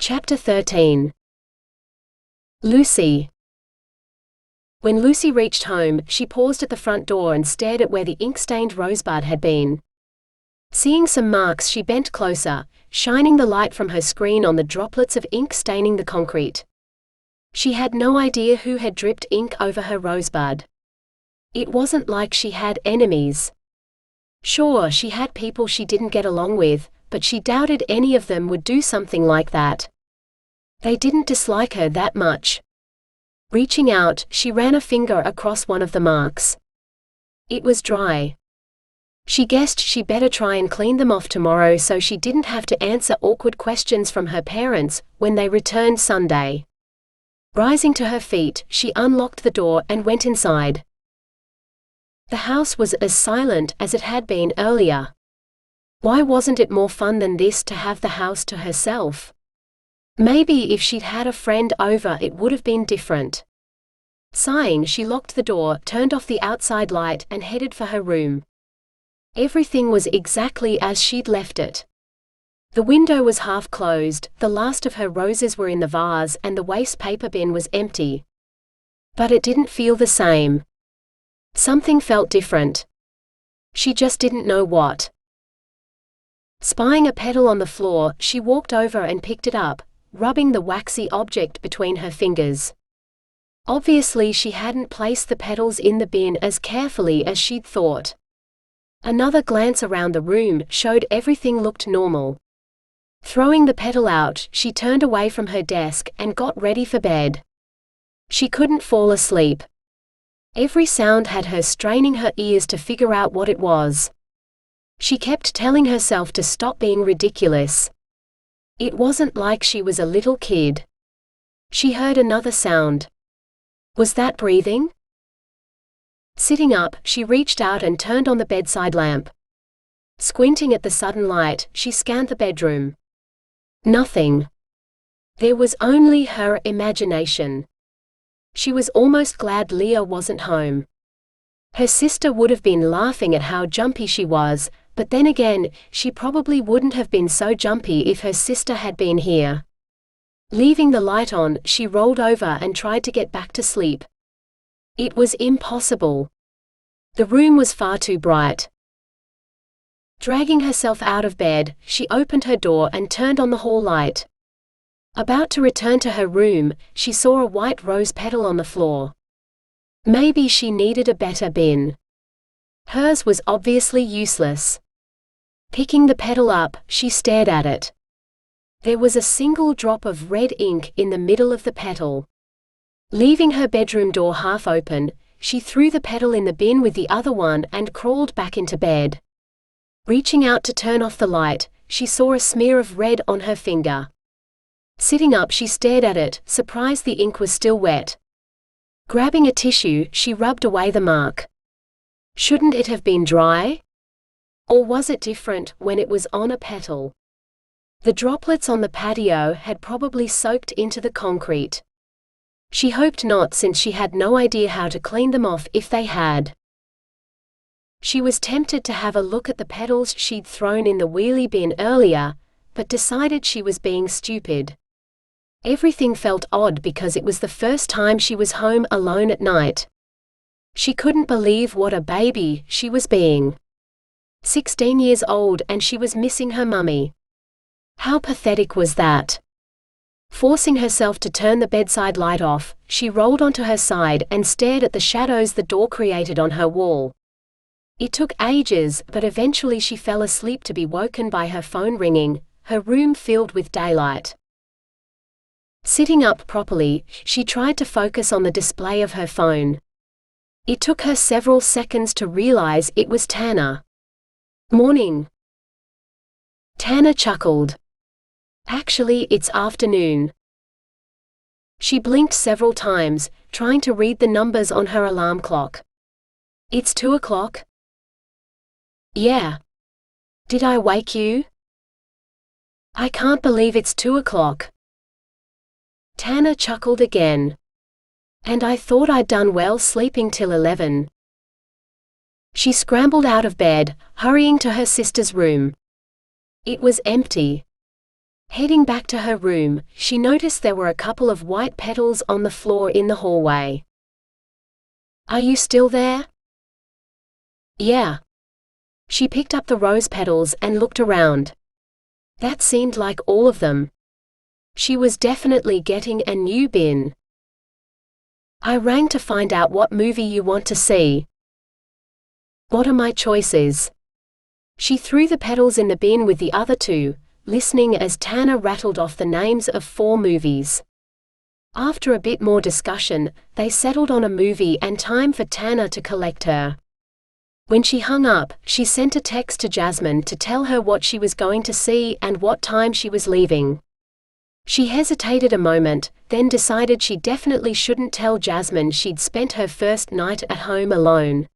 Chapter 13. Lucy. When Lucy reached home, she paused at the front door and stared at where the ink-stained rosebud had been. Seeing some marks, she bent closer, shining the light from her screen on the droplets of ink staining the concrete. She had no idea who had dripped ink over her rosebud. It wasn't like she had enemies. Sure, she had people she didn't get along with, but she doubted any of them would do something like that. They didn't dislike her that much. Reaching out, she ran a finger across one of the marks. It was dry. She guessed she better try and clean them off tomorrow so she didn't have to answer awkward questions from her parents when they returned Sunday. Rising to her feet, she unlocked the door and went inside. The house was as silent as it had been earlier. Why wasn't it more fun than this to have the house to herself? Maybe if she'd had a friend over it would have been different. Sighing, she locked the door, turned off the outside light and headed for her room. Everything was exactly as she'd left it. The window was half closed, the last of her roses were in the vase and the waste paper bin was empty. But it didn't feel the same. Something felt different. She just didn't know what. Spying a petal on the floor, she walked over and picked it up, rubbing the waxy object between her fingers. Obviously she hadn't placed the petals in the bin as carefully as she'd thought. Another glance around the room showed everything looked normal. Throwing the petal out, she turned away from her desk and got ready for bed. She couldn't fall asleep. Every sound had her straining her ears to figure out what it was. She kept telling herself to stop being ridiculous. It wasn't like she was a little kid. She heard another sound. Was that breathing? Sitting up, she reached out and turned on the bedside lamp. Squinting at the sudden light, she scanned the bedroom. Nothing. There was only her imagination. She was almost glad Leah wasn't home. Her sister would have been laughing at how jumpy she was, but then again, she probably wouldn't have been so jumpy if her sister had been here. Leaving the light on, she rolled over and tried to get back to sleep. It was impossible. The room was far too bright. Dragging herself out of bed, she opened her door and turned on the hall light. About to return to her room, she saw a white rose petal on the floor. Maybe she needed a better bin. Hers was obviously useless. Picking the petal up, she stared at it. There was a single drop of red ink in the middle of the petal. Leaving her bedroom door half open, she threw the petal in the bin with the other one and crawled back into bed. Reaching out to turn off the light, she saw a smear of red on her finger. Sitting up, she stared at it, surprised the ink was still wet. Grabbing a tissue, she rubbed away the mark. Shouldn't it have been dry? Or was it different when it was on a petal? The droplets on the patio had probably soaked into the concrete. She hoped not, since she had no idea how to clean them off if they had. She was tempted to have a look at the petals she'd thrown in the wheelie bin earlier, but decided she was being stupid. Everything felt odd because it was the first time she was home alone at night. She couldn't believe what a baby she was being. 16 years old and she was missing her mummy. How pathetic was that? Forcing herself to turn the bedside light off, she rolled onto her side and stared at the shadows the door created on her wall. It took ages, but eventually she fell asleep to be woken by her phone ringing, her room filled with daylight. Sitting up properly, she tried to focus on the display of her phone. It took her several seconds to realize it was Tanner. Morning. Tanner chuckled. Actually, it's afternoon. She blinked several times, trying to read the numbers on her alarm clock. It's 2 o'clock? Yeah. Did I wake you? I can't believe it's 2 o'clock. Tanner chuckled again. And I thought I'd done well sleeping till 11. She scrambled out of bed, hurrying to her sister's room. It was empty. Heading back to her room, she noticed there were a couple of white petals on the floor in the hallway. "Are you still there?" "Yeah." She picked up the rose petals and looked around. That seemed like all of them. She was definitely getting a new bin. "I rang to find out what movie you want to see." "What are my choices?" She threw the petals in the bin with the other two, listening as Tana rattled off the names of 4 movies. After a bit more discussion, they settled on a movie and time for Tana to collect her. When she hung up, she sent a text to Jasmine to tell her what she was going to see and what time she was leaving. She hesitated a moment, then decided she definitely shouldn't tell Jasmine she'd spent her first night at home alone.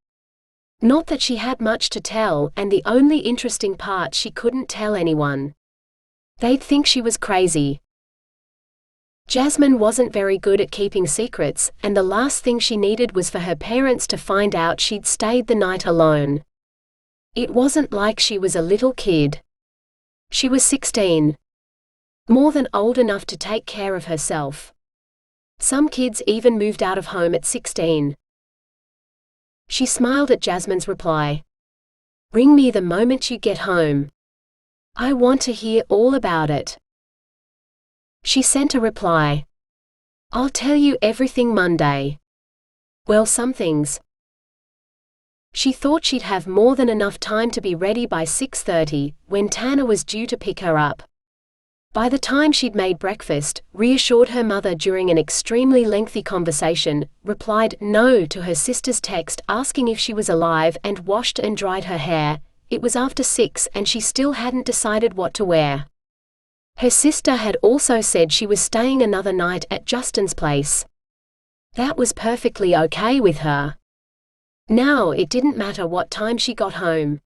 Not that she had much to tell, and the only interesting part she couldn't tell anyone. They'd think she was crazy. Jasmine wasn't very good at keeping secrets, and the last thing she needed was for her parents to find out she'd stayed the night alone. It wasn't like she was a little kid. She was 16. More than old enough to take care of herself. Some kids even moved out of home at 16. She smiled at Jasmine's reply. "Ring me the moment you get home. I want to hear all about it." She sent a reply. "I'll tell you everything Monday. Well, some things." She thought she'd have more than enough time to be ready by 6:30, when Tana was due to pick her up. By the time she'd made breakfast, reassured her mother during an extremely lengthy conversation, replied no to her sister's text asking if she was alive and washed and dried her hair, it was after 6 and she still hadn't decided what to wear. Her sister had also said she was staying another night at Justin's place. That was perfectly okay with her. Now it didn't matter what time she got home.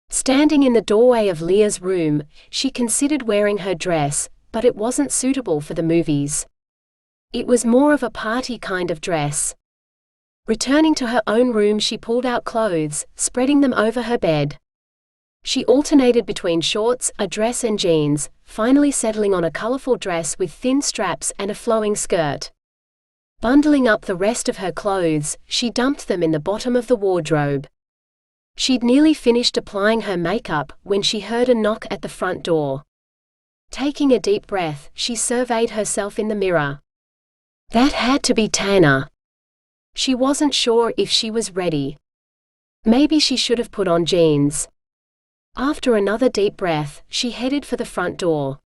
Standing in the doorway of Leah's room, she considered wearing her dress, but it wasn't suitable for the movies. It was more of a party kind of dress. Returning to her own room, she pulled out clothes, spreading them over her bed. She alternated between shorts, a dress and jeans, finally settling on a colorful dress with thin straps and a flowing skirt. Bundling up the rest of her clothes, she dumped them in the bottom of the wardrobe. She'd nearly finished applying her makeup when she heard a knock at the front door. Taking a deep breath, she surveyed herself in the mirror. That had to be Tana. She wasn't sure if she was ready. Maybe she should have put on jeans. After another deep breath, she headed for the front door.